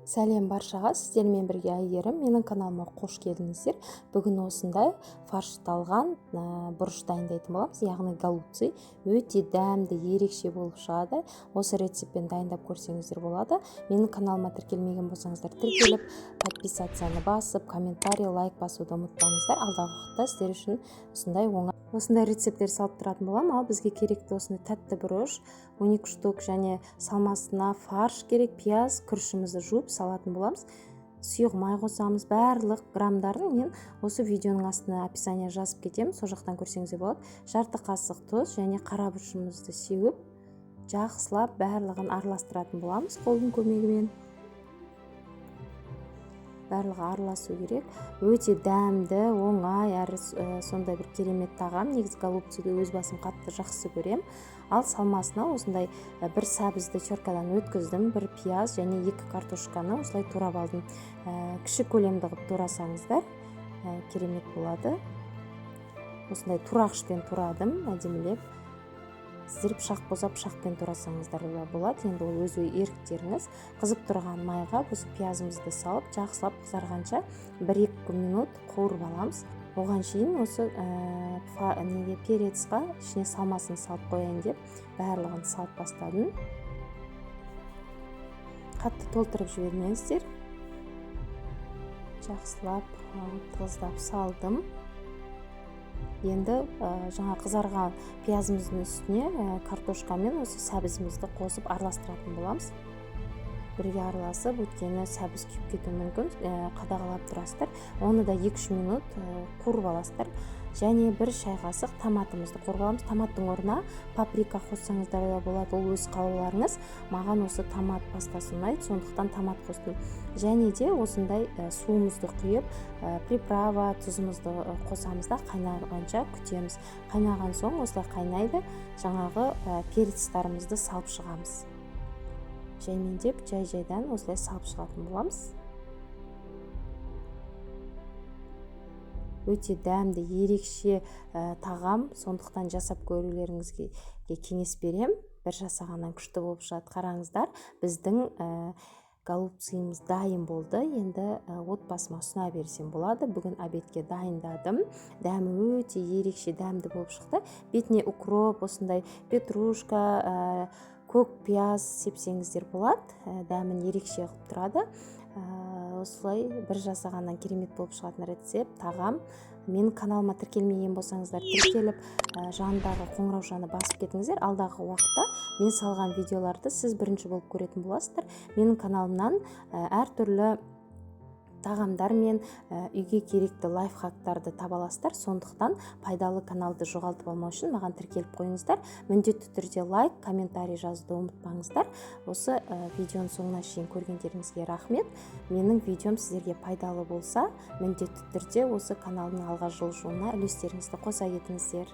Сәлем баршаға, сіздермен бірге Әйгерім. Менің каналыма қош келдіңіздер. Бүгін осындай фаршталған бұрыш дайындайтын боламыз, яғни голубцы. Өте дәмді, ерекше болып шығады. Осы рецептпен дайындап көрсеңіздер болады. Менің каналыма тіркелмеген болсаңыздар, тіркеліп, подписацияны басып, комментарий, лайк басуды ұмытпаңыздар. Алдағы уақытта сіздер үшін осындай рецепттер салып тұратын болам. Ал бізге керекті осындай тәтті бұрыш, 12 штук және салмасына фарш керек, пияз, күрішімізді жуып салатын боламыз. Сұйық май қосамыз. Барлық граммдарын мен осы видеоның астына описание жазып кетемін, сол жақтан көрсеңіздер болады. Жарты қасық тұз және қара бұрышымызды сеуіп, жақсылап барлығын араластыратын боламыз қолдың көмегімен. Барлығы араласу керек. Өте дәмді, оңай, әрі сондай бір керемет тағам. Негізі голубцыды өз басым қатты жақсы көрем. Ал салмасына осындай бір сәбізді теркадан өткіздім, бір пияз және 2 картошканы осылай турап алдым. Кіші көлемді қылып турасаңыздар керемет болады. Осындай турағышпен турадым, әдемілеп. Сіздер пышақ болса пышақпен турасаңыздар болады. Енді ол өз еріктеріңіз. Қызып тұрған майға осы пиязымызды салып, жақсылап қызарғанша 1-2 минут қуырып аламыз. Оған шейін осы перецқа ішіне салмасын салып қояйын деп барлығын салып бастадым. Қатты толтырып жібермеңіздер. Жақсылап тығыздап салдым. Енді жаңа қызарған пиязымыздың үстіне картошкамен осы сәбізімізді қосып араластыратын боламыз. Бірге араласып, өткені сәбіз күйіп кетуі мүмкін, қадағалап тұрасыздар. Оны да 2-3 минут қуырып аласыздар. Және 1 шай қасық томатымызды қуырып аламыз. Томаттың орнына паприка қоссаңыздар да болады, ол өз қалауларыңыз. Маған осы томат пастасы ұнайды, сондықтан томат қостым. Және де осындай суымызды құйып, приправа, тұзымызды қосамыз да қайнағанша күтеміз. Қайнаған соң осылай қайнайды, жаңағы перецтарымызды салып шығамыз. Жаймендеп, жай-жайдан осылай салып шығатын боламыз. Өте дәмді, ерекше тағам, сондықтан жасап көрулеріңізге кеңес берем. Бір жасағаннан күшті болып шығады. Қараңыздар, біздің голубцымыз дайын болды. Енді отбасыма ұсына берсем болады. Бүгін обедке дайындадым. Дәмі өте ерекше дәмді болып шықты. Бетіне укроп, осындай петрушка, көк пияз сепсеңіздер болады. Дәмін ерекше қылып тұрады. Осылай бір жасағаннан керемет болып шығатын рецепт, тағам. Менің каналыма тіркелмеген болсаңыздар, тіркеліп, жанындағы қоңыраушаны басып кетіңіздер. Алдағы уақытта мен салған видеоларды сіз бірінші болып көретін боласыздар. Менің каналымнан әртүрлі тағамдар мен үйге керекті лайфхактарды таба аласыздар. Сондықтан пайдалы каналды жоғалтып алмау үшін маған тіркеліп қойыңыздар. Міндетті түрде лайк, комментарий жазуды ұмытпаңыздар. Осы видеоның соңына шейін көргендеріңізге рахмет. Менің видеом сіздерге пайдалы болса, міндетті түрде осы каналдың алға жылжуына үлестеріңізді қоса кетіңіздер.